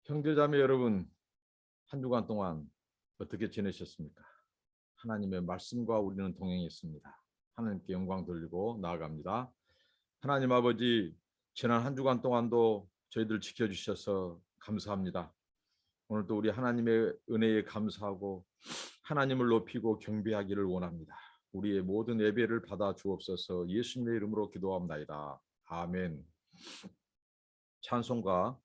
형제자매 여러분, 한 주간 동안 어떻게 지내셨습니까? 하나님의 말씀과 우리는 동행했습니다. 하나님께 영광 돌리고 나아갑니다. 하나님 아버지, 지난 한 주간 동안도 저희들 지켜주셔서 감사합니다. 오늘도 우리 하나님의 은혜에 감사하고 하나님을 높이고 경배하기를 원합니다. 우리의 모든 예배를 받아 주옵소서. 예수님의 이름으로 기도합나이다. 아멘. 찬송가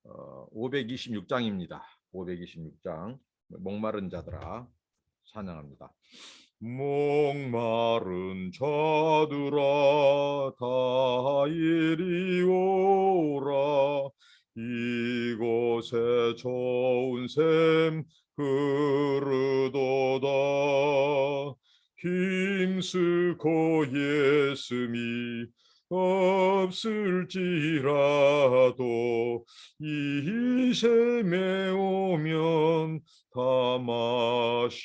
526장입니다. 526장 목마른 자들아 찬양합니다. 목마른 자들아 다 이리 오라. 이곳에 좋은 샘 흐르도다. 힘쓰고 예수미 없을지라도 이 샘에 오면 다 마시겠네.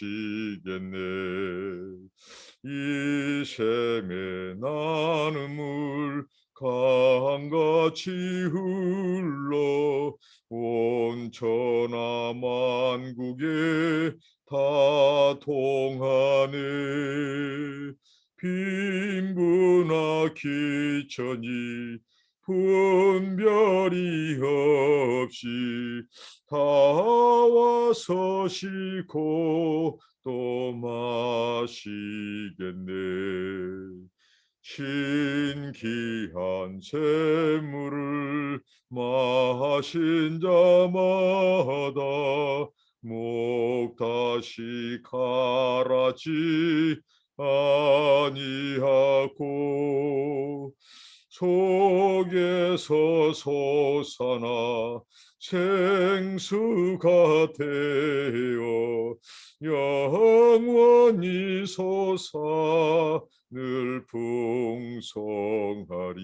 이 샘에 나는 물 강같이 흘러 온 천하 만국에 다 통하네. 빈부나 기천이 분별이 없이 다 와서 싣고 또 마시겠네. 신기한 샘물을 마신 자마다 목 다시 가라지 아니하고 속에서 솟아나 생수가 되어 영원히 솟아늘 풍성하리.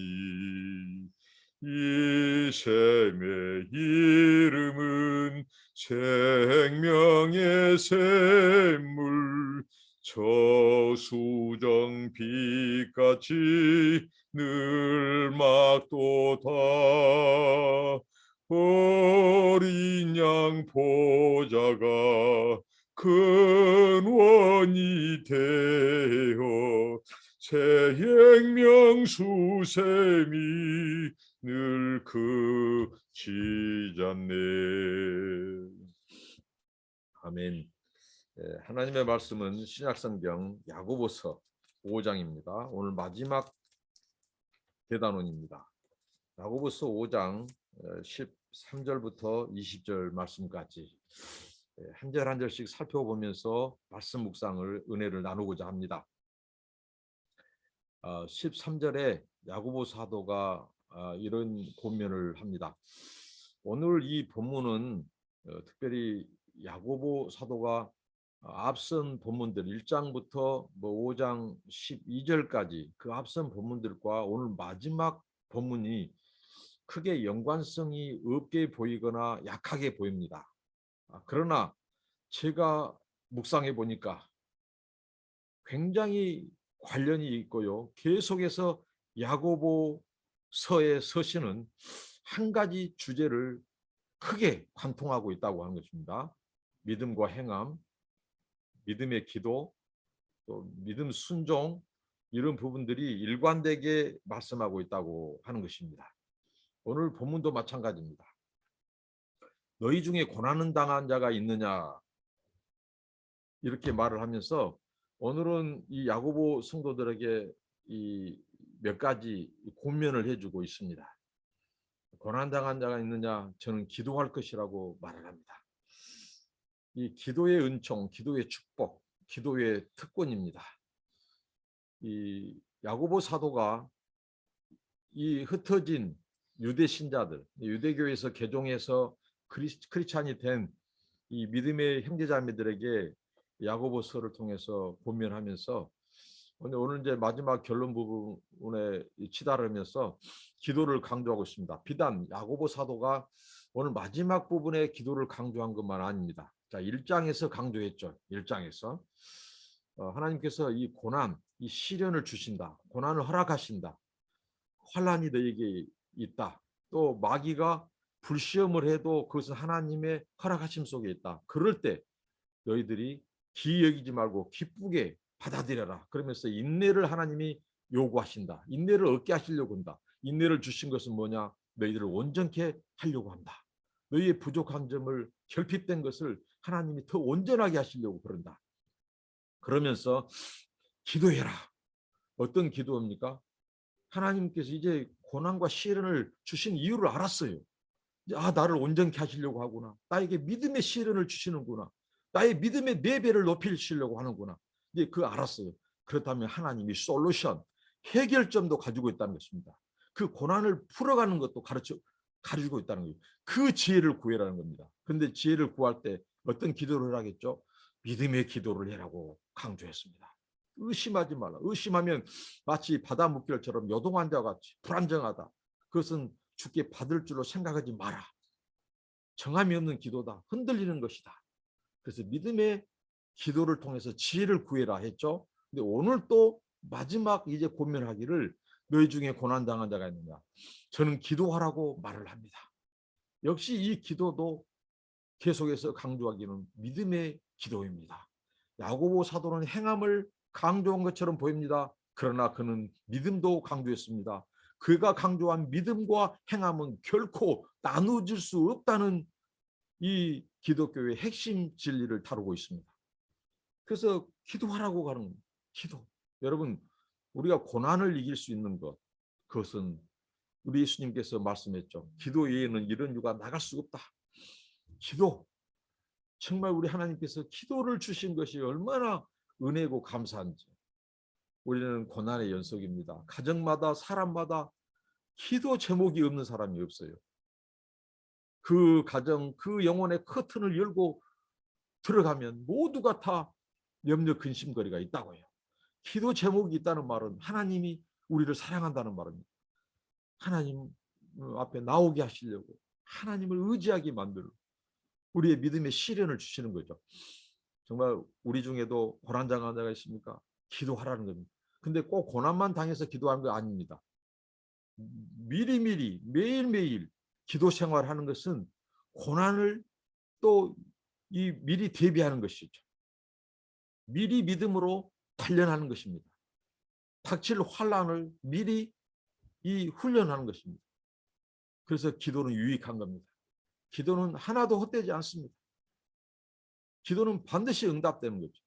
이 샘의 이름은 생명의 샘물, 저수정 빛같이 늘 막도다. 어린 양 보좌가 근원이 되어 새 생명 수샘이 늘 그치잖네. 아멘. 하나님의 말씀은 신약성경 야고보서 5장입니다. 오늘 마지막 대단원입니다. 야고보서 5장 13절부터 20절 말씀까지 한 절 한 절씩 살펴보면서 말씀 묵상을 은혜를 나누고자 합니다. 13절에 야고보 사도가 이런 권면을 합니다. 오늘 이 본문은 특별히 야고보 사도가 앞선 본문들 1장부터 5장 12절까지 그 앞선 본문들과 오늘 마지막 본문이 크게 연관성이 없게 보이거나 약하게 보입니다. 그러나 제가 묵상해 보니까 굉장히 관련이 있고요. 계속해서 야고보서의 서신은 한 가지 주제를 크게 관통하고 있다고 하는 것입니다. 믿음과 행함, 믿음의 기도, 또 믿음 순종, 이런 부분들이 일관되게 말씀하고 있다고 하는 것입니다. 오늘 본문도 마찬가지입니다. 너희 중에 고난을 당한 자가 있느냐, 이렇게 말을 하면서 오늘은 이 야고보 성도들에게 이 몇 가지 권면을 해주고 있습니다. 고난당한 자가 있느냐, 저는 기도할 것이라고 말을 합니다. 이 기도의 은총, 기도의 축복, 기도의 특권입니다. 이 야고보 사도가 이 흩어진 유대 신자들, 유대교에서 개종해서 크리스찬이 된 이 믿음의 형제자매들에게 야고보서를 통해서 권면하면서 오늘 이제 마지막 결론 부분에 치달으면서 기도를 강조하고 있습니다. 비단 야고보 사도가 오늘 마지막 부분에 기도를 강조한 것만 아닙니다. 자, 1장에서 강조했죠. 1장에서 하나님께서 이 고난, 이 시련을 주신다. 고난을 허락하신다. 환난이 너에게 있다. 또 마귀가 불시험을 해도 그것은 하나님의 허락하심 속에 있다. 그럴 때 너희들이 기여기지 말고 기쁘게 받아들여라. 그러면서 인내를 하나님이 요구하신다. 인내를 얻게 하시려고 한다. 인내를 주신 것은 뭐냐? 너희들을 온전케 하려고 한다. 너희의 부족한 점을 결핍된 것을 하나님이 더 온전하게 하시려고 그런다. 그러면서 기도해라. 어떤 기도입니까? 하나님께서 이제 고난과 시련을 주신 이유를 알았어요. 나를 온전케 하시려고 하구나. 나에게 믿음의 시련을 주시는구나. 나의 믿음의 4배를 높이시려고 하는구나. 이제 그거 알았어요. 그렇다면 하나님이 솔루션, 해결점도 가지고 있다는 것입니다. 그 고난을 풀어가는 것도 가지고 있다는 거예요. 그 지혜를 구해라는 겁니다. 그런데 지혜를 구할 때 어떤 기도를 하겠죠? 믿음의 기도를 해라고 강조했습니다. 의심하지 말라. 의심하면 마치 바다 물결처럼 요동한 자 같이 불안정하다. 그것은 주께 받을 줄로 생각하지 마라. 정함이 없는 기도다. 흔들리는 것이다. 그래서 믿음의 기도를 통해서 지혜를 구해라 했죠. 근데 오늘 또 마지막 이제 고민하기를 너희 중에 고난당한 자가 있느냐. 저는 기도하라고 말을 합니다. 역시 이 기도도 계속해서 강조하기는 믿음의 기도입니다. 야고보 사도는 행함을 강조한 것처럼 보입니다. 그러나 그는 믿음도 강조했습니다. 그가 강조한 믿음과 행함은 결코 나누어질 수 없다는 이 기독교의 핵심 진리를 다루고 있습니다. 그래서 기도하라고 가는 기도. 여러분, 우리가 고난을 이길 수 있는 것, 그것은 우리 예수님께서 말씀했죠. 기도 외에는 이런 유가 나갈 수 없다. 기도. 정말 우리 하나님께서 기도를 주신 것이 얼마나 은혜고 감사한지. 우리는 고난의 연속입니다. 가정마다 사람마다 기도 제목이 없는 사람이 없어요. 그 가정, 그 영혼의 커튼을 열고 들어가면 모두가 다 염려 근심거리가 있다고 해요. 기도 제목이 있다는 말은 하나님이 우리를 사랑한다는 말입니다. 하나님 앞에 나오게 하시려고 하나님을 의지하게 만들고 우리의 믿음의 시련을 주시는 거죠. 정말 우리 중에도 고난당한 자가 있습니까? 기도하라는 겁니다. 근데 꼭 고난만 당해서 기도하는 거 아닙니다. 미리미리 매일매일 기도 생활하는 것은 고난을 또 미리 대비하는 것이죠. 미리 믿음으로 단련하는 것입니다. 닥칠 환난을 미리 훈련하는 것입니다. 그래서 기도는 유익한 겁니다. 기도는 하나도 헛되지 않습니다. 기도는 반드시 응답되는 거죠.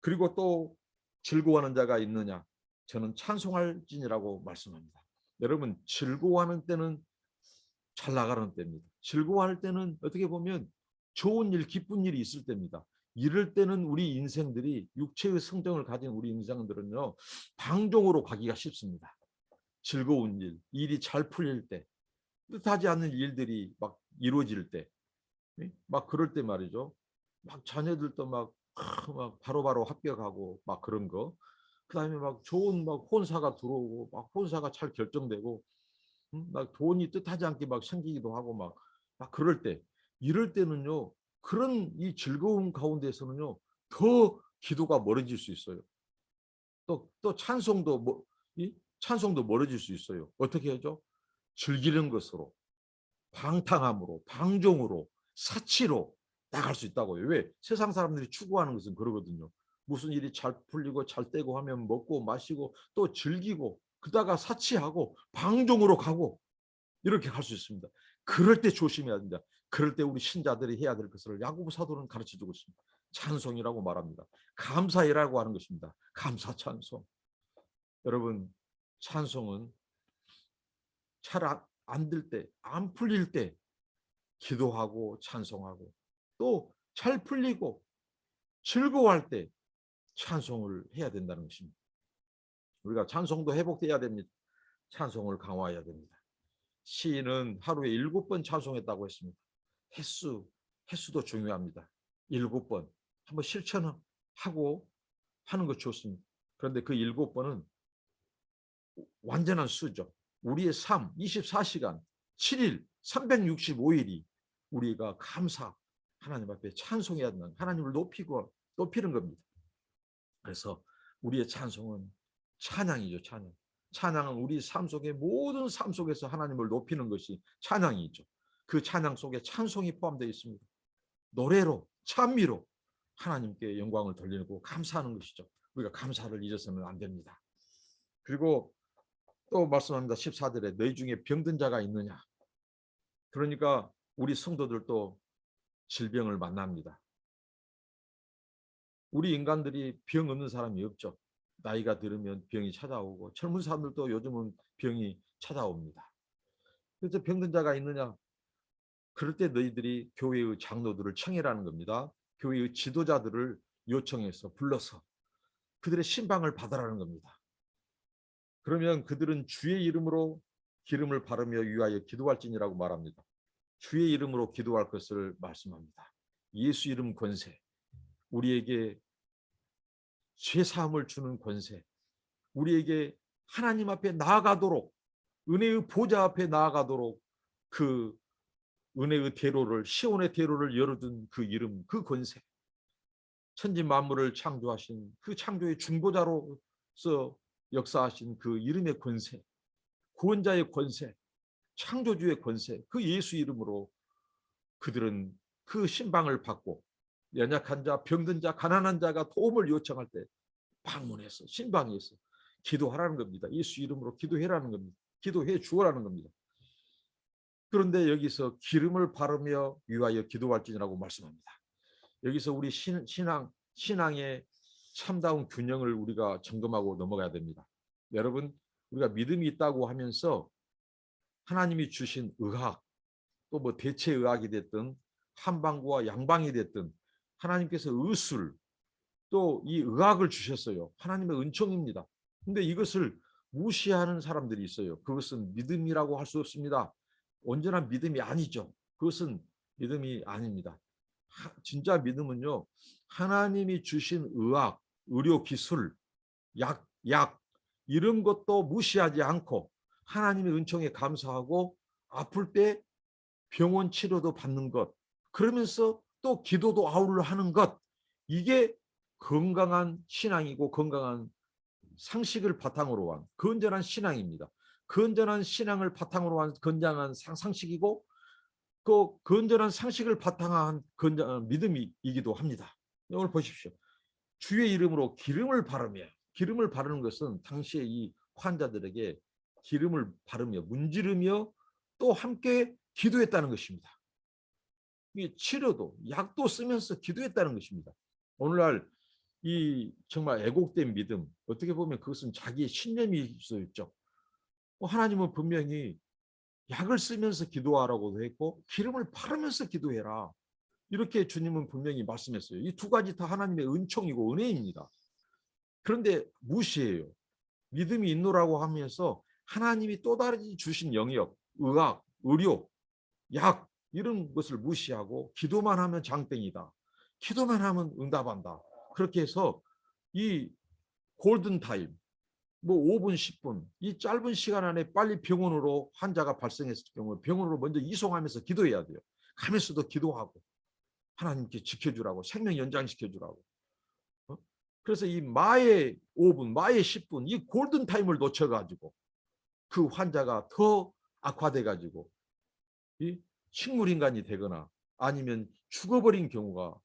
그리고 또 즐거워하는 자가 있느냐? 저는 찬송할지니라고 말씀합니다. 여러분, 즐거워하는 때는 잘 나가는 때입니다. 즐거워할 때는 어떻게 보면 좋은 일, 기쁜 일이 있을 때입니다. 이럴 때는 우리 인생들이 육체의 성정을 가진 우리 인생들은요, 방종으로 가기가 쉽습니다. 즐거운 일, 일이 잘 풀릴 때, 뜻하지 않는 일들이 막 이루어질 때, 막 그럴 때 말이죠. 막 자녀들도 막 바로바로 합격하고 막 그런 거. 그다음에 막 좋은 막 혼사가 들어오고 막 혼사가 잘 결정되고 막 돈이 뜻하지 않게 막 생기기도 하고 막 그럴 때 이럴 때는요. 그런 이 즐거움 가운데서는요. 더 기도가 멀어질 수 있어요. 또 찬송도 멀어질 수 있어요. 어떻게 하죠? 즐기는 것으로 방탕함으로 방종으로 사치로 나갈 수 있다고요. 왜? 세상 사람들이 추구하는 것은 그러거든요. 무슨 일이 잘 풀리고 잘 되고 하면 먹고 마시고 또 즐기고 그러다가 사치하고 방종으로 가고 이렇게 갈 수 있습니다. 그럴 때 조심해야 됩니다. 그럴 때 우리 신자들이 해야 될 것을 야고보 사도는 가르쳐주고 있습니다. 찬송이라고 말합니다. 감사이라고 하는 것입니다. 감사 찬송. 여러분, 찬송은 잘 안 될 때, 안 풀릴 때 기도하고 찬송하고 또 잘 풀리고 즐거워할 때 찬송을 해야 된다는 것입니다. 우리가 찬송도 회복돼야 됩니다. 찬송을 강화해야 됩니다. 시인은 하루에 7번 찬송했다고 했습니다. 횟수도 중요합니다. 7번 한번 실천하고 하는 것 좋습니다. 그런데 그 7번은 완전한 수죠. 우리의 삶 24시간 7일 365일이 우리가 감사 하나님 앞에 찬송해야 된다. 하나님을 높이는 겁니다. 그래서 우리의 찬송은 찬양이죠. 찬양은 우리 삶 속의 모든 삶 속에서 하나님을 높이는 것이 찬양이죠. 그 찬양 속에 찬송이 포함되어 있습니다. 노래로 찬미로 하나님께 영광을 돌리고 감사하는 것이죠. 우리가 감사를 잊어서는 안 됩니다. 그리고 또 말씀합니다. 14절에 너희 중에 병든 자가 있느냐. 그러니까 우리 성도들도 질병을 만납니다. 우리 인간들이 병 없는 사람이 없죠. 나이가 들으면 병이 찾아오고 젊은 사람들도 요즘은 병이 찾아옵니다. 그래서 병든 자가 있느냐. 그럴 때 너희들이 교회의 장로들을 청해라는 겁니다. 교회의 지도자들을 요청해서 불러서 그들의 신방을 받으라는 겁니다. 그러면 그들은 주의 이름으로 기름을 바르며 위하여 기도할지니라고 말합니다. 주의 이름으로 기도할 것을 말씀합니다. 예수 이름 권세, 우리에게 죄사함을 주는 권세, 우리에게 하나님 앞에 나아가도록, 은혜의 보좌 앞에 나아가도록 그 은혜의 대로를, 시온의 대로를 열어준 그 이름, 그 권세, 천지 만물을 창조하신 그 창조의 중보자로서 역사하신 그 이름의 권세, 구원자의 권세, 창조주의 권세, 그 예수 이름으로 그들은 그 신방을 받고 연약한 자, 병든 자, 가난한 자가 도움을 요청할 때 방문해서 신방에서 기도하라는 겁니다. 예수 이름으로 기도해라는 겁니다. 기도해 주어라는 겁니다. 그런데 여기서 기름을 바르며 위하여 기도할지니라고 말씀합니다. 여기서 우리 신앙의 참다운 균형을 우리가 점검하고 넘어가야 됩니다. 여러분, 우리가 믿음이 있다고 하면서 하나님이 주신 의학, 또 뭐 대체 의학이 됐든 한방구와 양방이 됐든 하나님께서 의술, 또 이 의학을 주셨어요. 하나님의 은총입니다. 근데 이것을 무시하는 사람들이 있어요. 그것은 믿음이라고 할 수 없습니다. 온전한 믿음이 아니죠. 그것은 믿음이 아닙니다. 진짜 믿음은요, 하나님이 주신 의학, 의료 기술, 약 이런 것도 무시하지 않고 하나님의 은총에 감사하고 아플 때 병원 치료도 받는 것, 그러면서 또 기도도 아울러 하는 것, 이게 건강한 신앙이고 건강한 상식을 바탕으로 한 건전한 신앙입니다. 건전한 신앙을 바탕으로 한 건전한 상식이고 그 건전한 상식을 바탕한 건전한 믿음이기도 합니다. 오늘 보십시오. 주의 이름으로 기름을 바르며, 기름을 바르는 것은 당시에 이 환자들에게 기름을 바르며 문지르며 또 함께 기도했다는 것입니다. 이 치료도 약도 쓰면서 기도했다는 것입니다. 오늘날 이 정말 애곡된 믿음, 어떻게 보면 그것은 자기의 신념이 있죠. 하나님은 분명히 약을 쓰면서 기도하라고도 했고 기름을 바르면서 기도해라, 이렇게 주님은 분명히 말씀했어요. 이 두 가지 다 하나님의 은총이고 은혜입니다. 그런데 무시해요. 믿음이 있노라고 하면서 하나님이 또 다른 주신 영역, 의학, 의료, 약 이런 것을 무시하고 기도만 하면 장땡이다, 기도만 하면 응답한다, 그렇게 해서 이 골든타임, 뭐 5분, 10분 이 짧은 시간 안에 빨리 병원으로 환자가 발생했을 경우 병원으로 먼저 이송하면서 기도해야 돼요. 가면서도 기도하고 하나님께 지켜주라고, 생명 연장시켜주라고. 그래서 이 마의 5분, 마의 10분 이 골든타임을 놓쳐가지고 그 환자가 더 악화돼가지고 이 식물인간이 되거나 아니면 죽어버린 경우가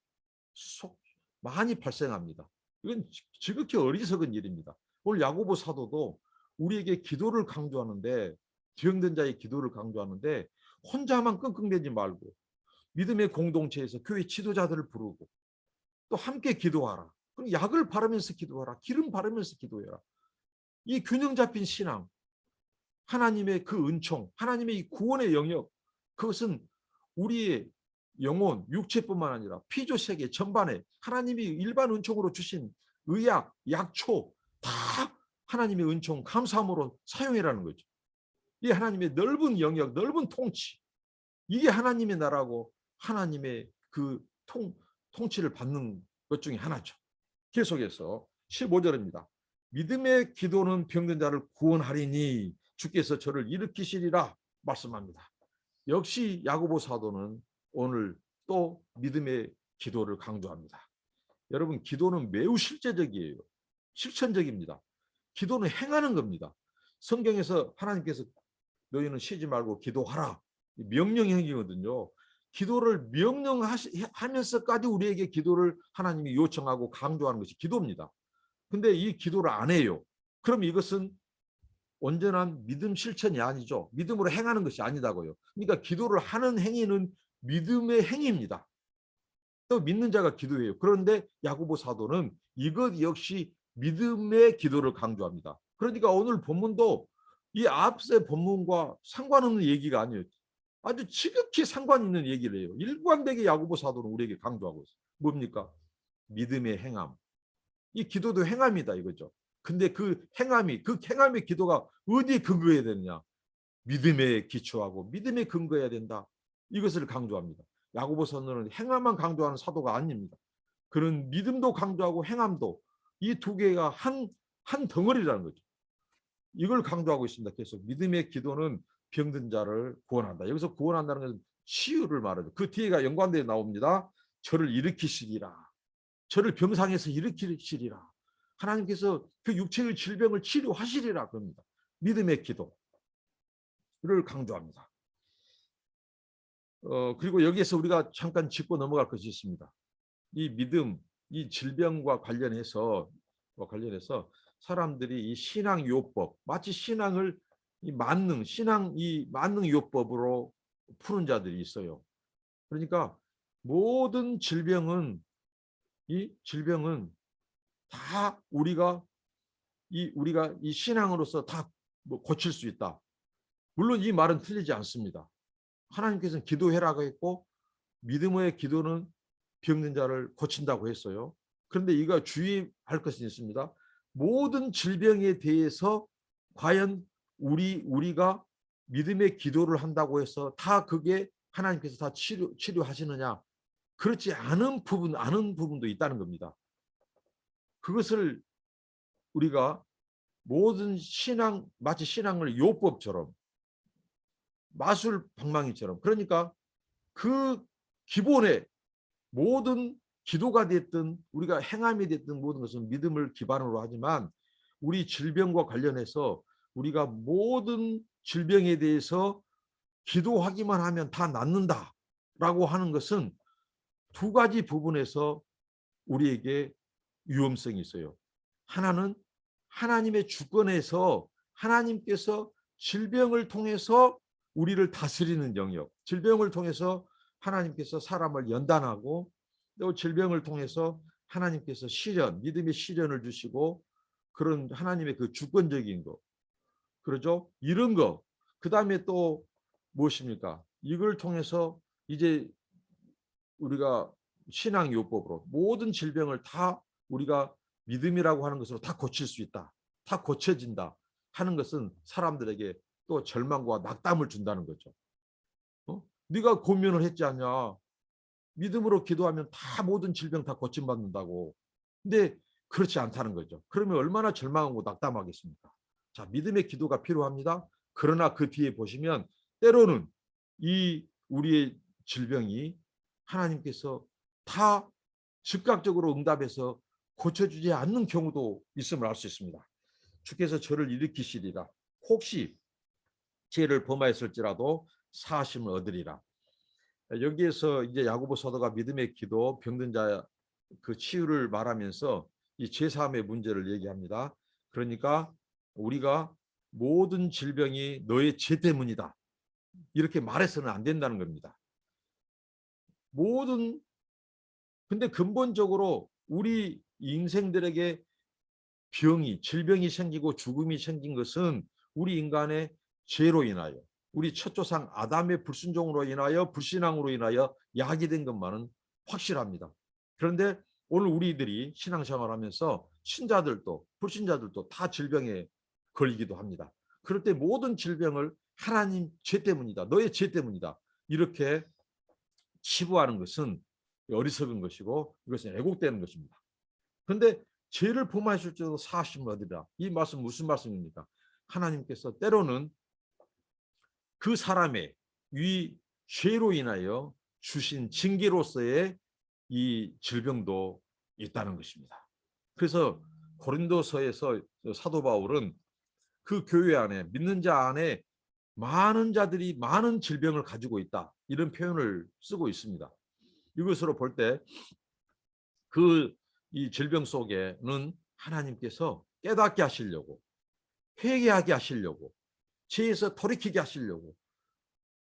많이 발생합니다. 이건 지극히 어리석은 일입니다. 오늘 야고보 사도도 우리에게 기도를 강조하는데, 병든 자의 기도를 강조하는데 혼자만 끙끙대지 말고 믿음의 공동체에서 교회 지도자들을 부르고 또 함께 기도하라. 그럼 약을 바르면서 기도하라. 기름 바르면서 기도해라. 이 균형 잡힌 신앙, 하나님의 그 은총, 하나님의 이 구원의 영역, 그것은 우리의 영혼, 육체뿐만 아니라 피조 세계 전반에 하나님이 일반 은총으로 주신 의약, 약초 다 하나님의 은총, 감사함으로 사용해라는 거죠. 이 하나님의 넓은 영역, 넓은 통치, 이게 하나님의 나라고 하나님의 그 통치를 받는 것 중에 하나죠. 계속해서 15절입니다. 믿음의 기도는 병든 자를 구원하리니 주께서 저를 일으키시리라 말씀합니다. 역시 야고보 사도는 오늘 또 믿음의 기도를 강조합니다. 여러분, 기도는 매우 실제적이에요. 실천적입니다. 기도는 행하는 겁니다. 성경에서 하나님께서 너희는 쉬지 말고 기도하라, 명령행위거든요. 기도를 명령하면서까지 우리에게 기도를 하나님이 요청하고 강조하는 것이 기도입니다. 근데 이 기도를 안 해요. 그럼 이것은 온전한 믿음 실천이 아니죠. 믿음으로 행하는 것이 아니다고요. 그러니까 기도를 하는 행위는 믿음의 행위입니다. 또 믿는 자가 기도해요. 그런데 야고보 사도는 이것 역시 믿음의 기도를 강조합니다. 그러니까 오늘 본문도 이 앞의 본문과 상관없는 얘기가 아니에요. 아주 지극히 상관 있는 얘기를 해요. 일관되게 야고보 사도는 우리에게 강조하고 있어요. 뭡니까? 믿음의 행함. 이 기도도 행함이다 이거죠. 근데 그 행함의 기도가 어디에 근거해야 되느냐? 믿음에 기초하고 믿음에 근거해야 된다. 이것을 강조합니다. 야고보서는 행함만 강조하는 사도가 아닙니다. 그런 믿음도 강조하고 행함도 이 두 개가 한 덩어리라는 거죠. 이걸 강조하고 있습니다. 계속 믿음의 기도는 병든 자를 구원한다. 여기서 구원한다는 것은 치유를 말하죠. 그 뒤에가 연관되어 나옵니다. 저를 일으키시리라. 저를 병상에서 일으키시리라. 하나님께서 그 육체의 질병을 치료하시리라 그럽니다. 믿음의 기도를 강조합니다. 그리고 여기에서 우리가 잠깐 짚고 넘어갈 것이 있습니다. 이 믿음, 이 질병과 관련해서 사람들이 이 신앙 요법, 마치 신앙을 이 만능 요법으로 푸는 자들이 있어요. 그러니까 모든 질병은 다 우리가 이 신앙으로서 다 고칠 수 있다. 물론 이 말은 틀리지 않습니다. 하나님께서는 기도해라고 했고 믿음의 기도는 병든 자를 고친다고 했어요. 그런데 이거 주의할 것이 있습니다. 모든 질병에 대해서 과연 우리가 믿음의 기도를 한다고 해서 다 그게 하나님께서 다 치료하시느냐? 그렇지 않은 부분도 있다는 겁니다. 그것을 우리가 모든 마치 신앙을 요법처럼 마술 방망이처럼 그러니까 그 기본에 모든 기도가 됐든 우리가 행함이 됐든 모든 것은 믿음을 기반으로 하지만 우리 질병과 관련해서 우리가 모든 질병에 대해서 기도하기만 하면 다 낫는다라고 하는 것은 두 가지 부분에서 우리에게 위험성이 있어요. 하나는 하나님의 주권에서 하나님께서 질병을 통해서 우리를 다스리는 영역, 질병을 통해서 하나님께서 사람을 연단하고 또 질병을 통해서 하나님께서 믿음의 시련을 주시고 그런 하나님의 그 주권적인 거, 그러죠? 이런 거. 그 다음에 또 무엇입니까? 이걸 통해서 이제 우리가 신앙요법으로 모든 질병을 다 우리가 믿음이라고 하는 것으로 다 고칠 수 있다. 다 고쳐진다 하는 것은 사람들에게 또 절망과 낙담을 준다는 거죠. 네가 고민을 했지 않냐. 믿음으로 기도하면 다 모든 질병 다 고침받는다고. 근데 그렇지 않다는 거죠. 그러면 얼마나 절망하고 낙담하겠습니까? 자, 믿음의 기도가 필요합니다. 그러나 그 뒤에 보시면 때로는 이 우리의 질병이 하나님께서 다 즉각적으로 응답해서 고쳐주지 않는 경우도 있음을 알 수 있습니다. 주께서 저를 일으키시리라. 혹시 죄를 범하였을지라도 사하심을 얻으리라. 여기에서 이제 야고보 사도가 믿음의 기도, 병든 자 그 치유를 말하면서 이 죄사함의 문제를 얘기합니다. 그러니까 우리가 모든 질병이 너의 죄 때문이다. 이렇게 말해서는 안 된다는 겁니다. 근데 근본적으로 우리 인생들에게 질병이 생기고 죽음이 생긴 것은 우리 인간의 죄로 인하여 우리 첫 조상 아담의 불순종으로 인하여 불신앙으로 인하여 야기된 것만은 확실합니다. 그런데 오늘 우리들이 신앙생활하면서 신자들도 불신자들도 다 질병에 걸리기도 합니다. 그럴 때 모든 질병을 하나님 죄 때문이다. 너의 죄 때문이다. 이렇게 치부하는 것은 어리석은 것이고 이것은 애곡되는 것입니다. 그런데 죄를 범하실지라도 사하심을 얻으리라. 이 말씀 무슨 말씀입니까? 하나님께서 때로는 그 사람의 이 죄로 인하여 주신 징계로서의 이 질병도 있다는 것입니다. 그래서 고린도서에서 사도 바울은 그 교회 안에 믿는 자 안에 많은 자들이 많은 질병을 가지고 있다. 이런 표현을 쓰고 있습니다. 이것으로 볼 때 이 질병 속에는 하나님께서 깨닫게 하시려고, 회개하게 하시려고, 죄에서 돌이키게 하시려고,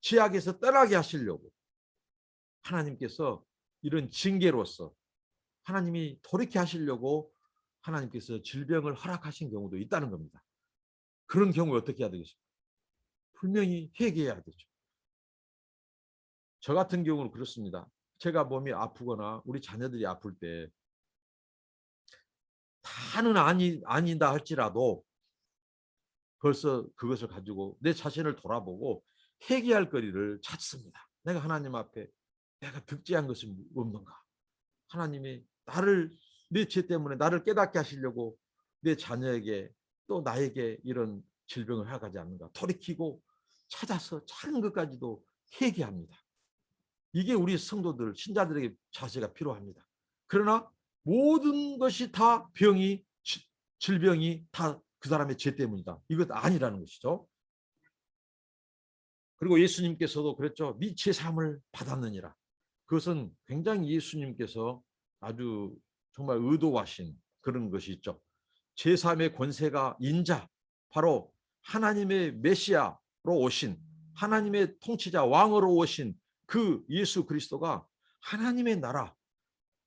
죄악에서 떠나게 하시려고 하나님께서 이런 징계로서 하나님이 돌이키게 하시려고 하나님께서 질병을 허락하신 경우도 있다는 겁니다. 그런 경우에 어떻게 해야 되겠습니까? 분명히 회개해야 되죠. 저 같은 경우는 그렇습니다. 제가 몸이 아프거나 우리 자녀들이 아플 때 다는 아니다 할지라도 벌써 그것을 가지고 내 자신을 돌아보고 회개할 거리를 찾습니다. 내가 하나님 앞에 내가 득지한 것이 없는가? 하나님이 내 죄 때문에 나를 깨닫게 하시려고 내 자녀에게 또 나에게 이런 질병을 허락하지 않는가? 돌이키고 찾아서 작은 것까지도 회개합니다. 이게 우리 성도들, 신자들에게 자세가 필요합니다. 그러나 모든 것이 다 질병이 다 그 사람의 죄 때문이다. 이것 아니라는 것이죠. 그리고 예수님께서도 그랬죠. 미치의 삶을 받았느니라. 그것은 굉장히 예수님께서 아주 정말 의도하신 그런 것이 있죠. 제3의 권세가 인자, 바로 하나님의 메시아로 오신, 하나님의 통치자 왕으로 오신 그 예수 그리스도가 하나님의 나라,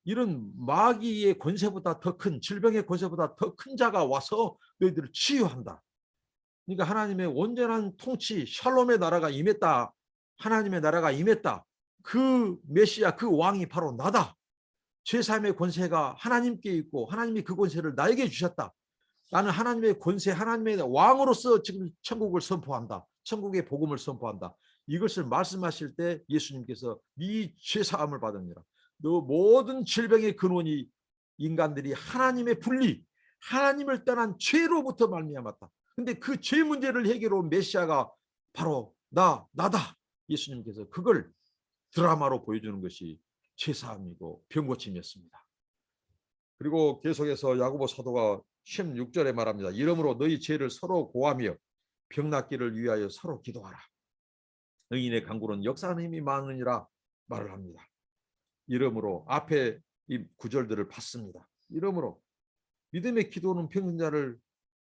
이런 마귀의 권세보다 더 큰, 질병의 권세보다 더 큰 자가 와서 너희들을 치유한다. 그러니까 하나님의 온전한 통치, 샬롬의 나라가 임했다. 하나님의 나라가 임했다. 그 메시아, 그 왕이 바로 나다. 제3의 권세가 하나님께 있고 하나님이 그 권세를 나에게 주셨다. 나는 하나님의 권세, 하나님의 왕으로서 지금 천국을 선포한다. 천국의 복음을 선포한다. 이것을 말씀하실 때 예수님께서 네 죄사함을 받으니라. 너 모든 질병의 근원이 인간들이 하나님의 분리, 하나님을 떠난 죄로부터 말미암았다. 근데 그 죄 문제를 해결한 메시아가 바로 나다. 예수님께서 그걸 드라마로 보여주는 것이 죄사함이고 병고침이었습니다. 그리고 계속해서 야고보 사도가 16절에 말합니다. 이러므로 너희 죄를 서로 고하며 병 낫기를 위하여 서로 기도하라. 의인의 간구는 역사하는 힘이 많으니라 말을 합니다. 이러므로 앞에 이 구절들을 봤습니다. 이러므로 믿음의 기도는 병든 자를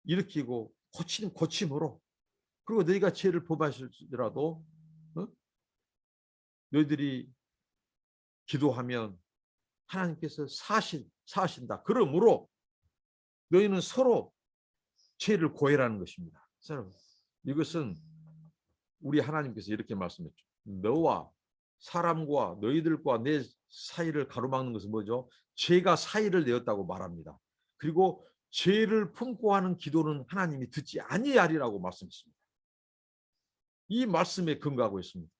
일으키고 고침으로, 그리고 너희가 죄를 범하실지라도 너희들이 기도하면 하나님께서 사하신다. 그러므로 너희는 서로 죄를 고해라는 것입니다. 이것은 우리 하나님께서 이렇게 말씀했죠. 너와 사람과 너희들과 내 사이를 가로막는 것은 뭐죠? 죄가 사이를 내었다고 말합니다. 그리고 죄를 품고 하는 기도는 하나님이 듣지 아니하리라고 말씀했습니다. 이 말씀에 근거하고 있습니다.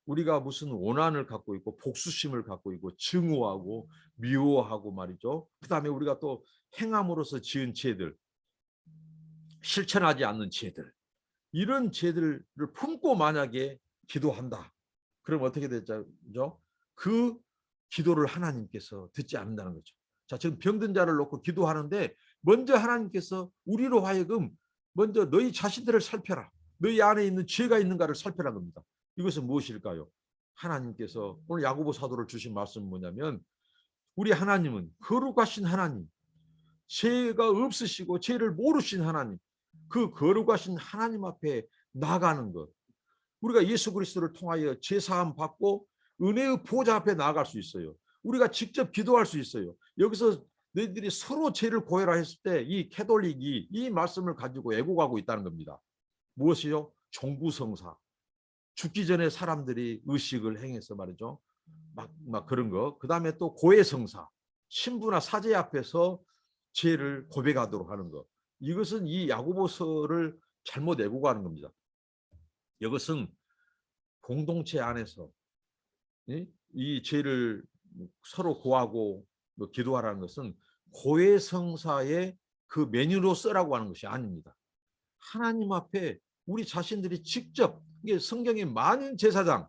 우리가 무슨 원한을 갖고 있고 복수심을 갖고 있고 증오하고 미워하고 말이죠. 그 다음에 우리가 또 행함으로써 지은 죄들, 실천하지 않는 죄들, 이런 죄들을 품고 만약에 기도한다. 그럼 어떻게 되죠? 그 기도를 하나님께서 듣지 않는다는 거죠. 자, 지금 병든 자를 놓고 기도하는데 먼저 하나님께서 우리로 하여금 먼저 너희 자신들을 살펴라. 너희 안에 있는 죄가 있는가를 살펴라는 겁니다. 이것은 무엇일까요? 하나님께서 오늘 야고보 사도를 주신 말씀은 뭐냐면 우리 하나님은 거룩하신 하나님, 죄가 없으시고 죄를 모르신 하나님, 그 거룩하신 하나님 앞에 나가는 것. 우리가 예수 그리스도를 통하여 죄사함 받고 은혜의 보좌 앞에 나아갈 수 있어요. 우리가 직접 기도할 수 있어요. 여기서 너희들이 서로 죄를 고해라 했을 때 이 캐톨릭이 이 말씀을 가지고 애국하고 있다는 겁니다. 무엇이요? 종부성사. 죽기 전에 사람들이 의식을 행해서 말이죠. 막 그런 거. 그 다음에 또 고해성사. 신부나 사제 앞에서 죄를 고백하도록 하는 것. 이것은 이 야고보서를 잘못 애국하는 겁니다. 이것은 공동체 안에서 이 죄를 서로 고하고 기도하라는 것은 고해성사의 그 메뉴로 쓰라고 하는 것이 아닙니다. 하나님 앞에 우리 자신들이 직접, 이게 성경의 많은 제사장,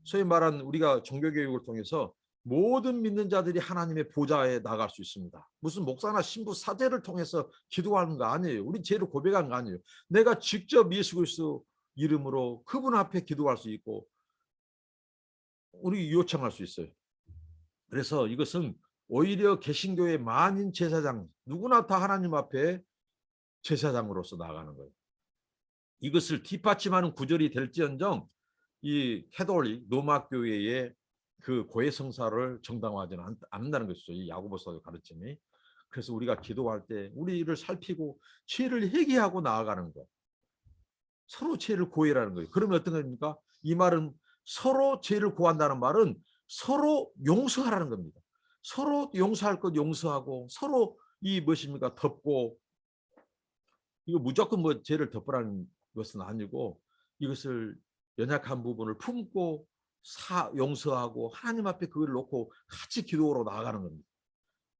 소위 말하는 우리가 종교교육을 통해서 모든 믿는 자들이 하나님의 보좌에 나갈 수 있습니다. 무슨 목사나 신부 사제를 통해서 기도하는 거 아니에요. 우리 죄를 고백하는 거 아니에요. 내가 직접 예수 그리스도 이름으로 그분 앞에 기도할 수 있고 우리 요청할 수 있어요. 그래서 이것은 오히려 개신교의 만인 제사장, 누구나 다 하나님 앞에 제사장으로서 나가는 거예요. 이것을 뒷받침하는 구절이 될지언정 이 캐톨릭 로마 교회의 그 고해 성사를 정당화하지는 않는다는 것이죠. 이 야고보 사도 가르침이. 그래서 우리가 기도할 때 우리를 살피고 죄를 회개하고 나아가는 것. 서로 죄를 고해라는 거예요. 그러면 어떤 겁니까? 이 말은 서로 죄를 고한다는 말은 서로 용서하라는 겁니다. 서로 용서할 것 용서하고 서로 이 무엇입니까? 덮고, 이거 무조건 뭐 죄를 덮으라는 것은 아니고 이것을 연약한 부분을 품고 용서하고 하나님 앞에 그걸 놓고 같이 기도로 나아가는 겁니다.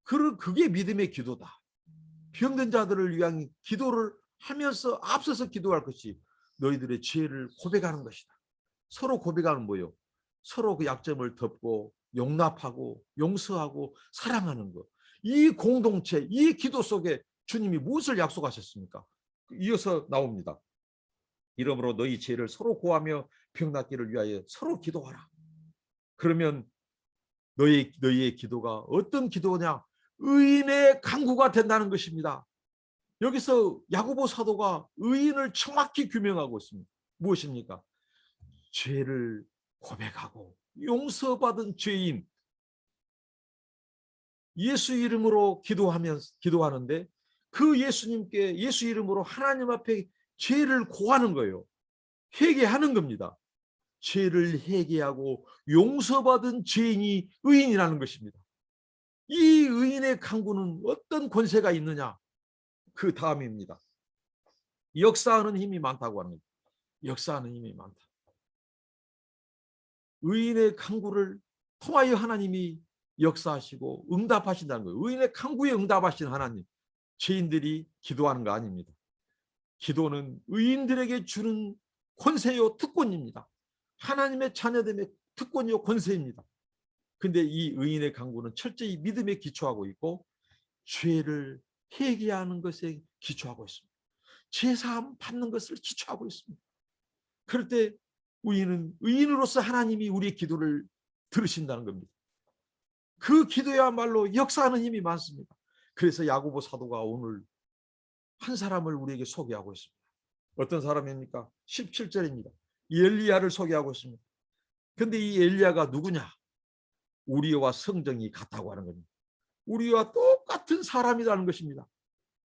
그게 믿음의 기도다. 병든 자들을 위한 기도를 하면서 앞서서 기도할 것이 너희들의 죄를 고백하는 것이다. 서로 고백하는 뭐요? 서로 그 약점을 덮고 용납하고 용서하고 사랑하는 것. 이 공동체, 이 기도 속에 주님이 무엇을 약속하셨습니까? 이어서 나옵니다. 이러므로 너희 죄를 서로 고하며 병낫기를 위하여 서로 기도하라. 그러면 너희의 기도가 어떤 기도냐? 의인의 간구가 된다는 것입니다. 여기서 야고보 사도가 의인을 정확히 규명하고 있습니다. 무엇입니까? 죄를 고백하고 용서받은 죄인, 예수 이름으로 기도하는데 그 예수님께 예수 이름으로 하나님 앞에 죄를 고하는 거예요. 회개하는 겁니다. 죄를 회개하고 용서받은 죄인이 의인이라는 것입니다. 이 의인의 강구는 어떤 권세가 있느냐? 그 다음입니다. 역사하는 힘이 많다고 합니다. 역사하는 힘이 많다. 의인의 강구를 통하여 하나님이 역사하시고 응답하신다는 거예요. 의인의 강구에 응답하신 하나님. 죄인들이 기도하는 거 아닙니다. 기도는 의인들에게 주는 권세요 특권입니다. 하나님의 자녀됨의 특권이요 권세입니다. 근데 이 의인의 강구는 철저히 믿음에 기초하고 있고 죄를 회개하는 것에 기초하고 있습니다. 죄사함 받는 것을 기초하고 있습니다. 그럴 때 우리는 의인으로서 하나님이 우리의 기도를 들으신다는 겁니다. 그 기도야말로 역사하는 힘이 많습니다. 그래서 야고보 사도가 오늘 한 사람을 우리에게 소개하고 있습니다. 어떤 사람입니까? 17절입니다. 엘리야를 소개하고 있습니다. 근데 이 엘리야가 누구냐? 우리와 성정이 같다고 하는 겁니다. 우리와 똑같은 사람이라는 것입니다.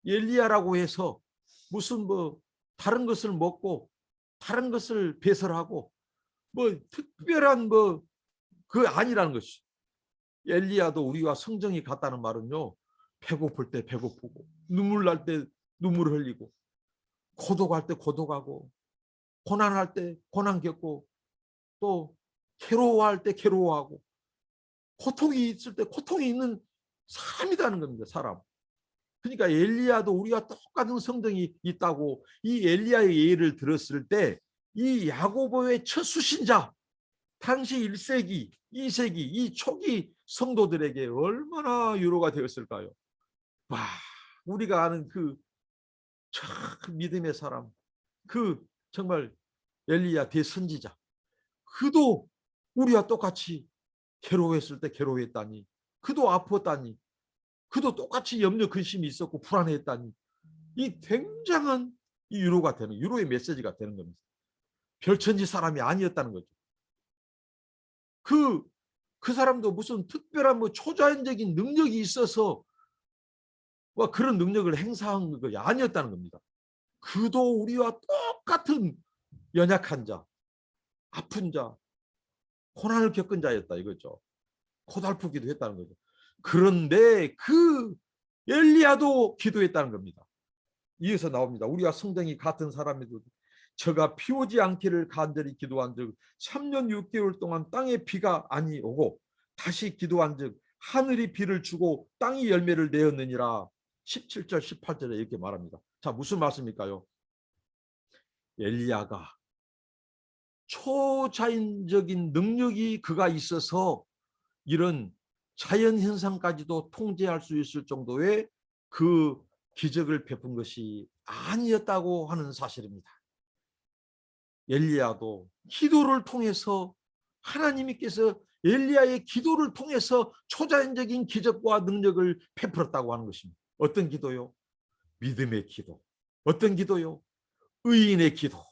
엘리야라고 해서 무슨 뭐 다른 것을 먹고 다른 것을 배설하고 뭐 특별한 뭐 그 아니라는 것이. 엘리야도 우리와 성정이 같다는 말은요. 배고플 때 배고프고 눈물 날 때 눈물을 흘리고 고독할 때 고독하고 고난할 때 고난 겪고 또 괴로워할 때 괴로워하고 고통이 있을 때 고통이 있는 사람이라는 겁니다. 사람. 그러니까 엘리야도 우리와 똑같은 성정이 있다고 이 엘리야의 예를 들었을 때 이 야고보의 첫 수신자 당시 1세기, 2세기 이 초기 성도들에게 얼마나 위로가 되었을까요? 와, 우리가 아는 그 믿음의 사람, 그 정말 엘리야 대선지자, 그도 우리와 똑같이 괴로워했을 때 괴로워했다니, 그도 아팠다니, 그도 똑같이 염려 근심이 있었고 불안했다니, 이 굉장한 이 위로가 되는, 위로의 메시지가 되는 겁니다. 별천지 사람이 아니었다는 거죠. 그 사람도 무슨 특별한 뭐 초자연적인 능력이 있어서 뭐 그런 능력을 행사한 것이 아니었다는 겁니다. 그도 우리와 똑같은 연약한 자, 아픈 자, 고난을 겪은 자였다 이거죠. 고달프기도 했다는 거죠. 그런데 그 엘리야도 기도했다는 겁니다. 이어서 나옵니다. 우리와 성정이 같은 사람이도 저가 피 오지 않기를 간절히 기도한 즉 3년 6개월 동안 땅에 비가 아니 오고 다시 기도한 즉 하늘이 비를 주고 땅이 열매를 내었느니라. 17절 18절에 이렇게 말합니다. 자, 무슨 말씀일까요? 엘리야가 초자연적인 능력이 그가 있어서 이런 자연현상까지도 통제할 수 있을 정도의 그 기적을 베푼 것이 아니었다고 하는 사실입니다. 엘리야도 기도를 통해서 하나님께서 엘리야의 기도를 통해서 초자연적인 기적과 능력을 베풀었다고 하는 것입니다. 어떤 기도요? 믿음의 기도. 어떤 기도요? 의인의 기도.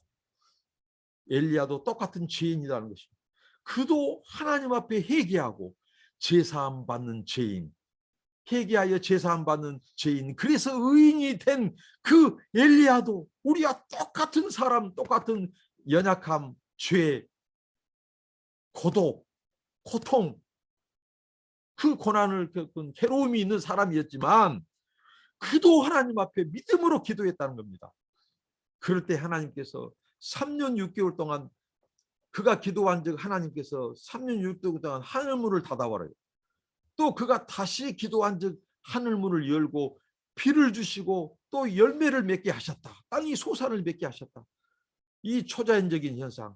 엘리야도 똑같은 죄인이라는 것입니다. 그도 하나님 앞에 회개하고 제사함 받는 죄인, 회개하여 제사함 받는 죄인, 그래서 의인이 된 그 엘리야도 우리와 똑같은 사람, 똑같은 연약함, 죄, 고독, 고통, 그 고난을 겪은 괴로움이 있는 사람이었지만 그도 하나님 앞에 믿음으로 기도했다는 겁니다. 그럴 때 하나님께서 3년 6개월 동안 그가 기도한 즉 하나님께서 3년 6개월 동안 하늘문을 닫아버려요. 또 그가 다시 기도한 즉 하늘문을 열고 비를 주시고 또 열매를 맺게 하셨다. 땅이 소산을 맺게 하셨다. 이 초자연적인 현상,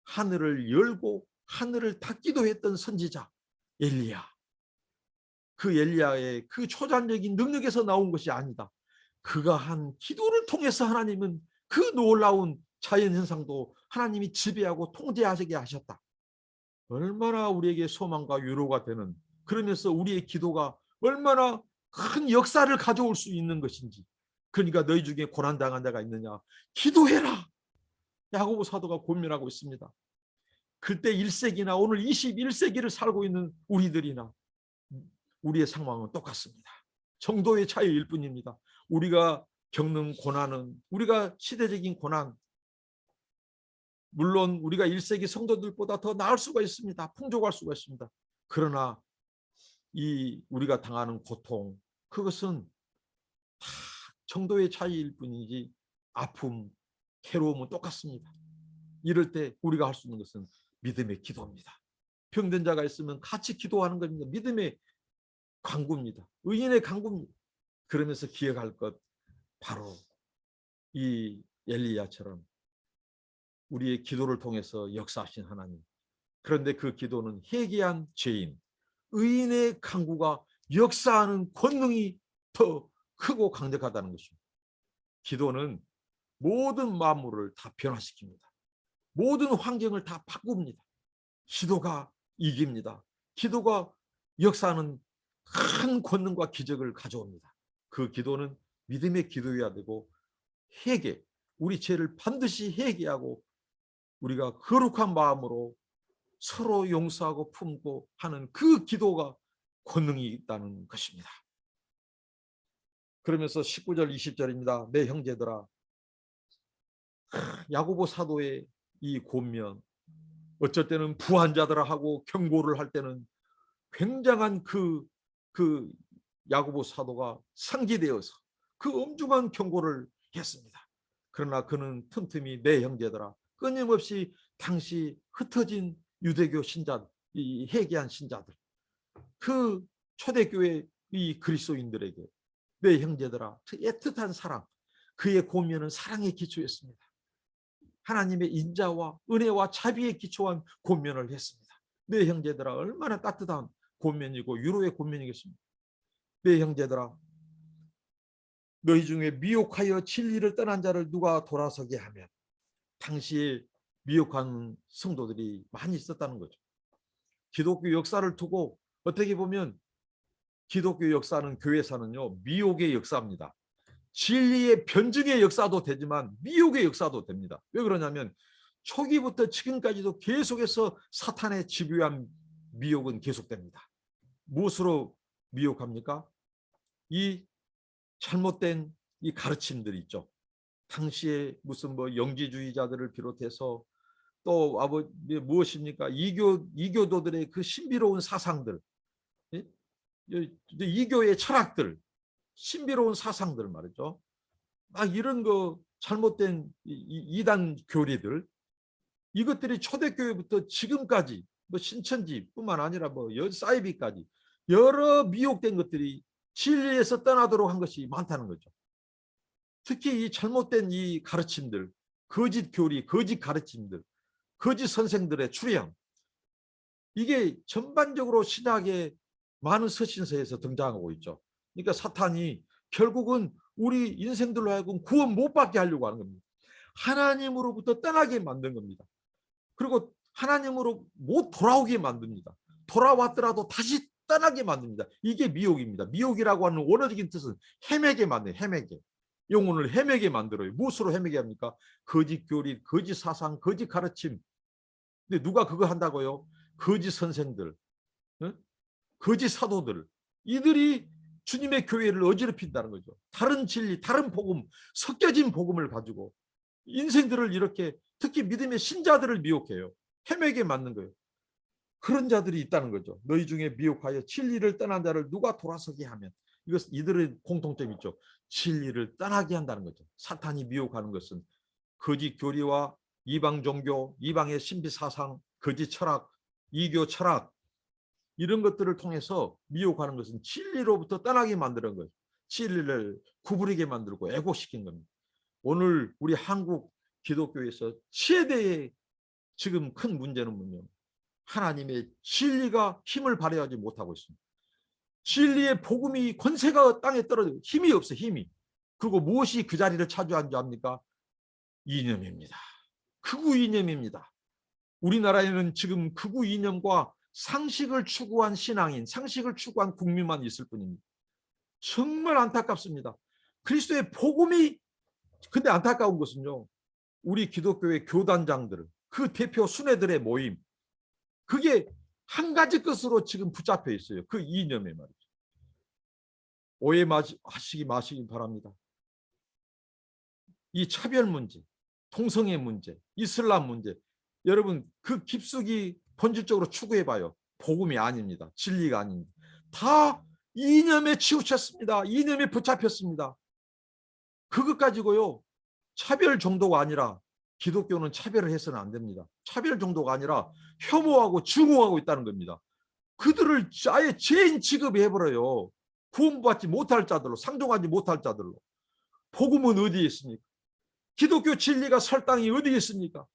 하늘을 열고 하늘을 닫기도 했던 선지자 엘리야. 그 엘리야의 그 초자연적인 능력에서 나온 것이 아니다. 그가 한 기도를 통해서 하나님은 그 놀라운 자연현상도 하나님이 지배하고 통제하게 하셨다. 얼마나 우리에게 소망과 위로가 되는, 그러면서 우리의 기도가 얼마나 큰 역사를 가져올 수 있는 것인지. 그러니까 너희 중에 고난당한 자가 있느냐, 기도해라. 야고보 사도가 고민하고 있습니다. 그때 1세기나 오늘 21세기를 살고 있는 우리들이나 우리의 상황은 똑같습니다. 정도의 차이일 뿐입니다. 우리가 겪는 고난은, 우리가 시대적인 고난, 물론 우리가 1세기 성도들보다 더 나을 수가 있습니다. 풍족할 수가 있습니다. 그러나 이 우리가 당하는 고통, 그것은 다 정도의 차이일 뿐이지 아픔, 괴로움은 똑같습니다. 이럴 때 우리가 할 수 있는 것은 믿음의 기도입니다. 병든 자가 있으면 같이 기도하는 겁니다. 믿음의 간구입니다. 의인의 간구입니다. 그러면서 기억할 것, 바로 이 엘리야처럼 우리의 기도를 통해서 역사하신 하나님. 그런데 그 기도는 회개한 죄인, 의인의 간구가 역사하는 권능이 더 크고 강력하다는 것입니다. 기도는 모든 만물을 다 변화시킵니다. 모든 환경을 다 바꿉니다. 기도가 이깁니다. 기도가 역사하는 큰 권능과 기적을 가져옵니다. 그 기도는 믿음의 기도여야 되고, 회개, 우리 죄를 반드시 회개하고 우리가 거룩한 마음으로 서로 용서하고 품고 하는 그 기도가 권능이 있다는 것입니다. 그러면서 19절 20절입니다. 내 형제들아, 야고보 사도의 이 권면, 어쩔 때는 부한 자들아 하고 경고를 할 때는 굉장한 그 야고보 사도가 상기되어서 그 엄중한 경고를 했습니다. 그러나 그는 틈틈이 내 형제들아, 끊임없이 당시 흩어진 유대교 신자, 이 회개한 신자들, 그 초대교회 이 그리스도인들에게 내 형제들아, 애틋한 사랑, 그의 권면은 사랑에 기초했습니다. 하나님의 인자와 은혜와 자비에 기초한 권면을 했습니다. 내 형제들아, 얼마나 따뜻한 권면이고 위로의 권면이겠습니까? 내 형제들아, 너희 중에 미혹하여 진리를 떠난 자를 누가 돌아서게 하면, 당시에 미혹한 성도들이 많이 있었다는 거죠. 기독교 역사를 두고 어떻게 보면 기독교 역사는, 교회사는요, 미혹의 역사입니다. 진리의 변증의 역사도 되지만 미혹의 역사도 됩니다. 왜 그러냐면 초기부터 지금까지도 계속해서 사탄의 집요한 미혹은 계속됩니다. 무엇으로 미혹합니까? 이 잘못된 이 가르침들이 있죠. 당시에 무슨 영지주의자들을 비롯해서 또 무엇입니까? 이교도들의 그 신비로운 사상들, 이교의 철학들, 신비로운 사상들 말이죠. 막 이런 거 잘못된 이단 교리들, 이것들이 초대교회부터 지금까지 신천지뿐만 아니라 사이비까지 여러 미혹된 것들이 진리에서 떠나도록 한 것이 많다는 거죠. 특히 이 잘못된 이 가르침들, 거짓 교리, 거짓 가르침들, 거짓 선생들의 출현, 이게 전반적으로 신학의 많은 서신서에서 등장하고 있죠. 그러니까 사탄이 결국은 우리 인생들로 하여금 구원 못 받게 하려고 하는 겁니다. 하나님으로부터 떠나게 만든 겁니다. 그리고 하나님으로 못 돌아오게 만듭니다. 돌아왔더라도 다시 떠나게 만듭니다. 이게 미혹입니다. 미혹이라고 하는 원어적인 뜻은 헤매게 만드는, 헤매게. 영혼을 헤매게 만들어요. 무엇으로 헤매게 합니까? 거짓 교리, 거짓 사상, 거짓 가르침. 근데 누가 그거 한다고요? 거짓 선생들, 거짓 사도들. 이들이 주님의 교회를 어지럽힌다는 거죠. 다른 진리, 다른 복음, 섞여진 복음을 가지고 인생들을 이렇게, 특히 믿음의 신자들을 미혹해요. 헤매게 만든 거예요. 그런 자들이 있다는 거죠. 너희 중에 미혹하여 진리를 떠난 자를 누가 돌아서게 하면, 이들의 공통점이 있죠. 진리를 떠나게 한다는 거죠. 사탄이 미혹하는 것은 거짓 교리와 이방 종교, 이방의 신비 사상, 거짓 철학, 이교 철학, 이런 것들을 통해서 미혹하는 것은 진리로부터 떠나게 만드는 거예요. 진리를 구부리게 만들고 왜곡시킨 겁니다. 오늘 우리 한국 기독교에서 최대의 지금 큰 문제는 뭐냐? 하나님의 진리가 힘을 발휘하지 못하고 있습니다. 진리의 복음이 권세가 땅에 떨어지고 힘이 없어요. 힘이. 그리고 무엇이 그 자리를 차지한 줄 압니까? 이념입니다. 극우 이념입니다. 우리나라에는 지금 극우 이념과 상식을 추구한 신앙인, 상식을 추구한 국민만 있을 뿐입니다. 정말 안타깝습니다. 그리스도의 복음이, 근데 안타까운 것은요, 우리 기독교의 교단장들, 그 대표 순회들의 모임, 그게 한 가지 것으로 지금 붙잡혀 있어요. 그 이념에 말이죠. 오해하시기 마시기 바랍니다. 이 차별 문제, 동성애 문제, 이슬람 문제, 여러분 그 깊숙이 본질적으로 추구해봐요. 복음이 아닙니다. 진리가 아닙니다. 다 이념에 치우쳤습니다. 이념에 붙잡혔습니다. 그것 가지고요, 차별 정도가 아니라, 기독교는 차별을 해서는 안 됩니다. 차별 정도가 아니라 혐오하고 증오하고 있다는 겁니다. 그들을 아예 죄인 취급해버려요. 구원받지 못할 자들로, 상종하지 못할 자들로. 복음은 어디에 있습니까? 기독교 진리가 설 땅이 어디에 있습니까?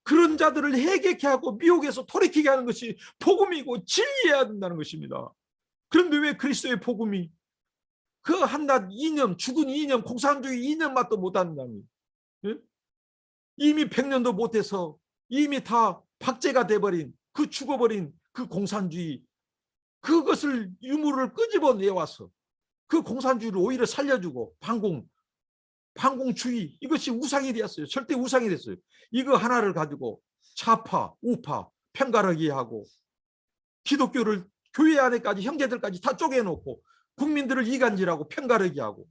그런 자들을 해결케 하고 미혹에서 돌이키게 하는 것이 복음이고 진리해야 된다는 것입니다. 그런데 왜 그리스도의 복음이 그 한낱 이념, 죽은 이념, 공산주의 이념 맛도 못한다니. 예? 이미 100년도 못해서 이미 다 박제가 돼버린, 그 죽어버린 그 공산주의, 그것을 유물을 끄집어내와서 그 공산주의를 오히려 살려주고 반공주의, 이것이 우상이 되었어요. 절대 우상이 됐어요. 이거 하나를 가지고 좌파, 우파, 편가르기 하고 기독교를 교회 안에까지 형제들까지 다 쪼개놓고 국민들을 이간질하고 편가르기 하고.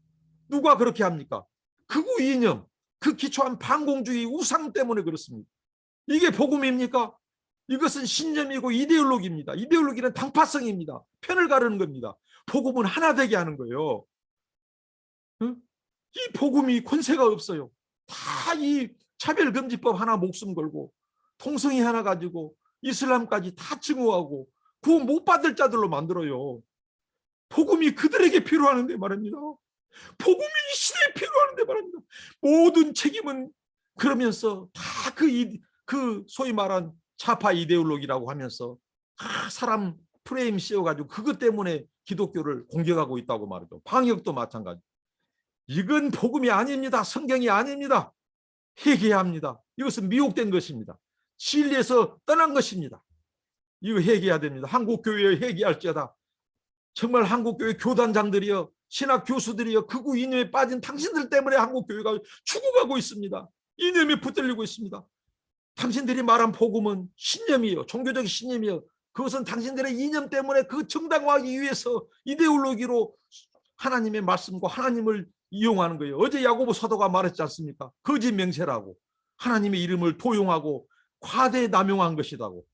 누가 그렇게 합니까? 극우 이념, 그 기초한 반공주의 우상 때문에 그렇습니다. 이게 복음입니까? 이것은 신념이고 이데올로기입니다. 이데올로기는 당파성입니다. 편을 가르는 겁니다. 복음은 하나 되게 하는 거예요. 응? 이 복음이 권세가 없어요. 다 이 차별금지법 하나 목숨 걸고 통성이 하나 가지고 이슬람까지 다 증오하고 구원 못 받을 자들로 만들어요. 복음이 그들에게 필요하는데 말입니다. 복음이 이 시대에 필요하는데 말입니다. 모든 책임은 그러면서 다 그 소위 말한 좌파 이데올로기라고 하면서 다 사람 프레임 씌워가지고 그것 때문에 기독교를 공격하고 있다고 말이죠. 방역도 마찬가지. 이건 복음이 아닙니다. 성경이 아닙니다. 회개해야 합니다. 이것은 미혹된 것입니다. 진리에서 떠난 것입니다. 이거 회개해야 됩니다. 한국교회에 회개할지어다. 정말 한국교회 교단장들이여, 신학 교수들이여, 극우 이념에 빠진 당신들 때문에 한국교회가 죽어가고 있습니다. 이념에 붙들리고 있습니다. 당신들이 말한 복음은 신념이요, 종교적 신념이요. 그것은 당신들의 이념 때문에 그 정당화하기 위해서 이데올로기로 하나님의 말씀과 하나님을 이용하는 거예요. 어제 야고보 사도가 말했지 않습니까? 거짓 맹세라고, 하나님의 이름을 도용하고 과대 남용한 것이라고.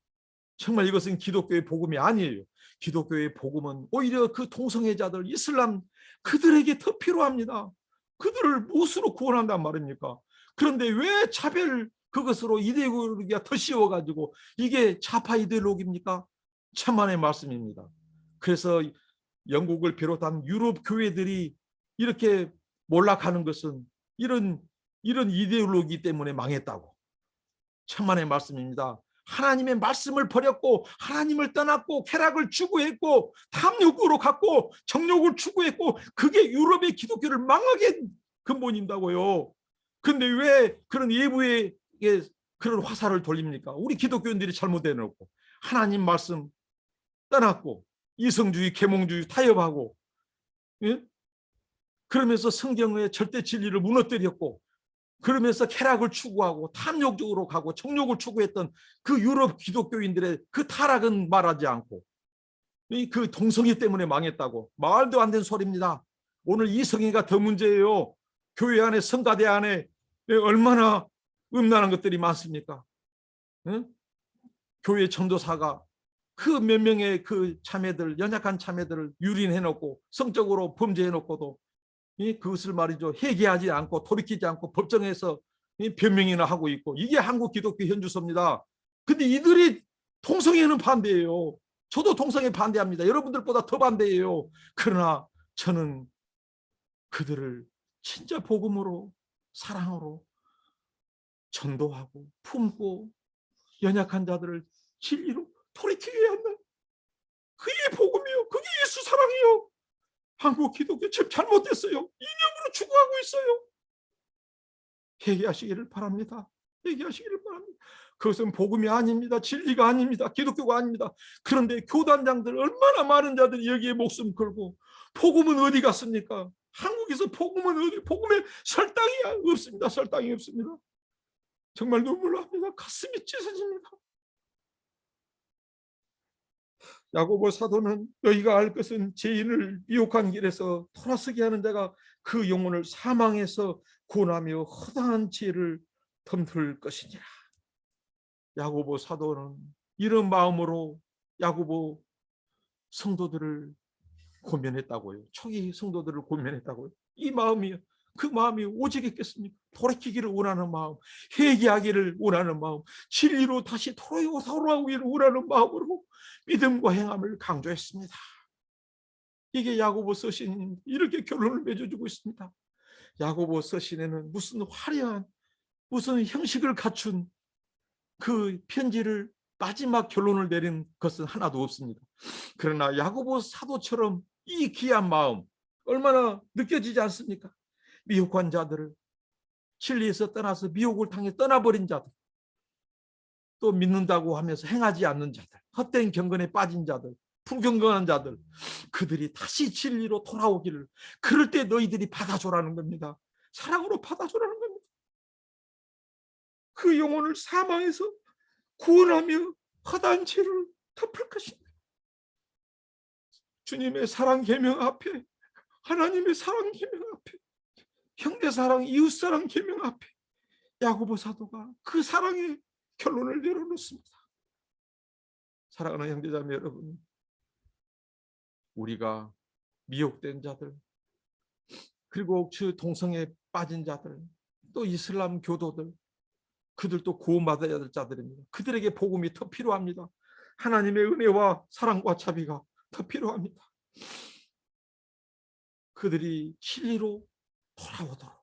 정말 이것은 기독교의 복음이 아니에요. 기독교의 복음은 오히려 그 동성애자들, 이슬람, 그들에게 더 필요합니다. 그들을 무엇으로 구원한단 말입니까? 그런데 왜 차별 그것으로 이데올로기가 더 씌워가지고 이게 좌파 이데올로기입니까? 천만의 말씀입니다. 그래서 영국을 비롯한 유럽 교회들이 이렇게 몰락하는 것은 이런 이데올로기 때문에 망했다고. 천만의 말씀입니다. 하나님의 말씀을 버렸고 하나님을 떠났고 쾌락을 추구했고 탐욕으로 갔고 정욕을 추구했고 그게 유럽의 기독교를 망하게 근본인다고요. 근데 왜 그런 예부에 그런 화살을 돌립니까? 우리 기독교인들이 잘못해놓고 하나님 말씀 떠났고 이성주의, 계몽주의 타협하고, 예? 그러면서 성경의 절대 진리를 무너뜨렸고, 그러면서 쾌락을 추구하고 탐욕적으로 가고 정욕을 추구했던 그 유럽 기독교인들의 그 타락은 말하지 않고, 그 동성애 때문에 망했다고. 말도 안 되는 소리입니다. 오늘 이성애가 더 문제예요. 교회 안에, 성가대 안에 얼마나 음란한 것들이 많습니까? 응? 교회 전도사가 그 몇 명의 그 자매들, 연약한 자매들을 유린해놓고 성적으로 범죄해놓고도 그것을 말이죠, 회개하지 않고 돌이키지 않고 법정에서 변명이나 하고 있고, 이게 한국 기독교 현주소입니다. 근데 이들이 동성애는 반대예요. 저도 동성애 반대합니다. 여러분들보다 더 반대예요. 그러나 저는 그들을 진짜 복음으로, 사랑으로 전도하고 품고 연약한 자들을 진리로 돌이키게 한다. 그게 복음이요. 그게 예수 사랑이요. 한국 기독교 참 잘못됐어요. 이념으로 추구하고 있어요. 회개하시기를 바랍니다. 회개하시기를 바랍니다. 그것은 복음이 아닙니다. 진리가 아닙니다. 기독교가 아닙니다. 그런데 교단장들 얼마나 많은 자들이 여기에 목숨 걸고, 복음은 어디 갔습니까? 한국에서 복음은 어디, 복음에 설당이 없습니다. 설당이 없습니다. 정말 눈물 납니다. 가슴이 찢어집니다. 야고보 사도는 너희가 알 것은 죄인을 미혹한 길에서 돌아서게 하는 자가 그 영혼을 사망에서 구원하며 허다한 죄를 덤틀 것이니라. 야고보 사도는 이런 마음으로 야고보 성도들을 고면했다고요. 초기 성도들을 고면했다고요. 이 마음이, 그 마음이 오직 있겠습니까? 돌이키기를 원하는 마음, 회개하기를 원하는 마음, 진리로 다시 돌아오기를 원하는 마음으로 믿음과 행함을 강조했습니다. 이게 야고보 서신 이렇게 결론을 맺어주고 있습니다. 야고보 서신에는 무슨 화려한, 무슨 형식을 갖춘 그 편지를 마지막 결론을 내린 것은 하나도 없습니다. 그러나 야고보 사도처럼 이 귀한 마음 얼마나 느껴지지 않습니까? 미혹한 자들을, 진리에서 떠나서 미혹을 당해 떠나버린 자들, 또 믿는다고 하면서 행하지 않는 자들, 헛된 경건에 빠진 자들, 불경건한 자들, 그들이 다시 진리로 돌아오기를, 그럴 때 너희들이 받아줘라는 겁니다. 사랑으로 받아줘라는 겁니다. 그 영혼을 사망에서 구원하며 허다한 죄를 덮을 것입니다. 주님의 사랑 계명 앞에, 하나님의 사랑 계명 앞에, 형제 사랑, 이웃 사랑 계명 앞에 야고보 사도가 그 사랑의 결론을 내려놓습니다. 사랑하는 형제자매 여러분, 우리가 미혹된 자들, 그리고 그 동성애에 빠진 자들, 또 이슬람 교도들, 그들도 구원받아야 될 자들입니다. 그들에게 복음이 더 필요합니다. 하나님의 은혜와 사랑과 자비가 더 필요합니다. 그들이 진리로 돌아오도록,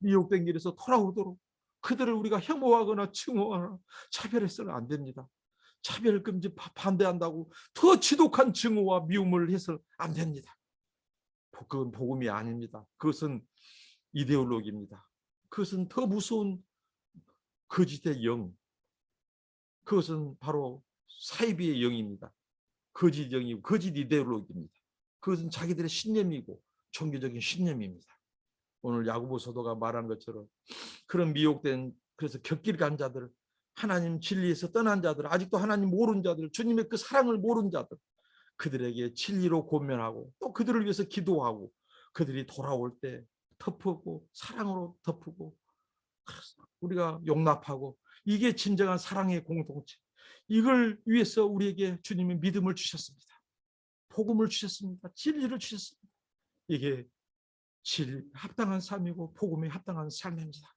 미혹된 길에서 돌아오도록, 그들을 우리가 혐오하거나 증오하거나 차별해서는 안 됩니다. 차별금지 반대한다고 더 지독한 증오와 미움을 해서 안 됩니다. 그건 복음이 아닙니다. 그것은 이데올로기입니다. 그것은 더 무서운 거짓의 영, 그것은 바로 사이비의 영입니다. 거짓 영이고 거짓 이데올로기입니다. 그것은 자기들의 신념이고 종교적인 신념입니다. 오늘 야고보 사도가 말한 것처럼 그런 미혹된, 그래서 곁길 간 자들, 하나님 진리에서 떠난 자들, 아직도 하나님 모르는 자들, 주님의 그 사랑을 모르는 자들, 그들에게 진리로 권면하고 또 그들을 위해서 기도하고, 그들이 돌아올 때 덮고 사랑으로 덮고 우리가 용납하고, 이게 진정한 사랑의 공동체. 이걸 위해서 우리에게 주님이 믿음을 주셨습니다. 복음을 주셨습니다. 진리를 주셨습니다. 이게 합당한 삶이고 복음에 합당한 삶입니다.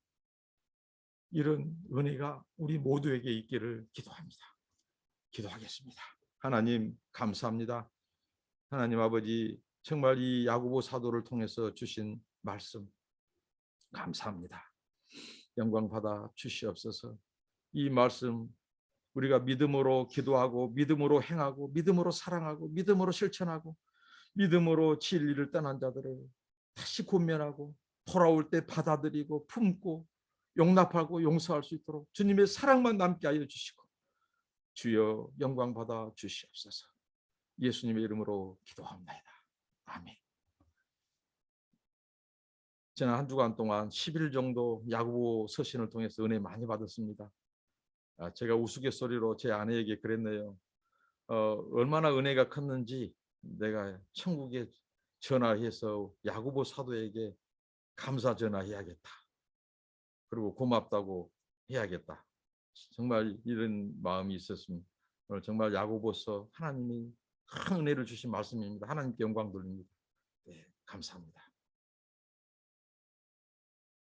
이런 은혜가 우리 모두에게 있기를 기도합니다. 기도하겠습니다. 하나님 감사합니다. 하나님 아버지, 정말 이 야고보 사도를 통해서 주신 말씀 감사합니다. 영광 받아 주시옵소서. 이 말씀 우리가 믿음으로 기도하고 믿음으로 행하고 믿음으로 사랑하고 믿음으로 실천하고 믿음으로 진리를 떠난 자들을 다시 권면하고 돌아올 때 받아들이고 품고 용납하고 용서할 수 있도록 주님의 사랑만 남게 하여 주시고 주여 영광 받아 주시옵소서. 예수님의 이름으로 기도합니다. 아멘. 지난 한 주간 동안 10일 정도 야고보 서신을 통해서 은혜 많이 받았습니다. 제가 우스갯소리로 제 아내에게 그랬네요. 얼마나 은혜가 컸는지 내가 천국에 전화해서 야고보 사도에게 감사 전화해야겠다. 그리고 고맙다고 해야겠다. 정말 이런 마음이 있었습니다. 오늘 정말 야고보서 하나님이 큰 은혜를 주신 말씀입니다. 하나님께 영광 돌립니다. 네, 감사합니다.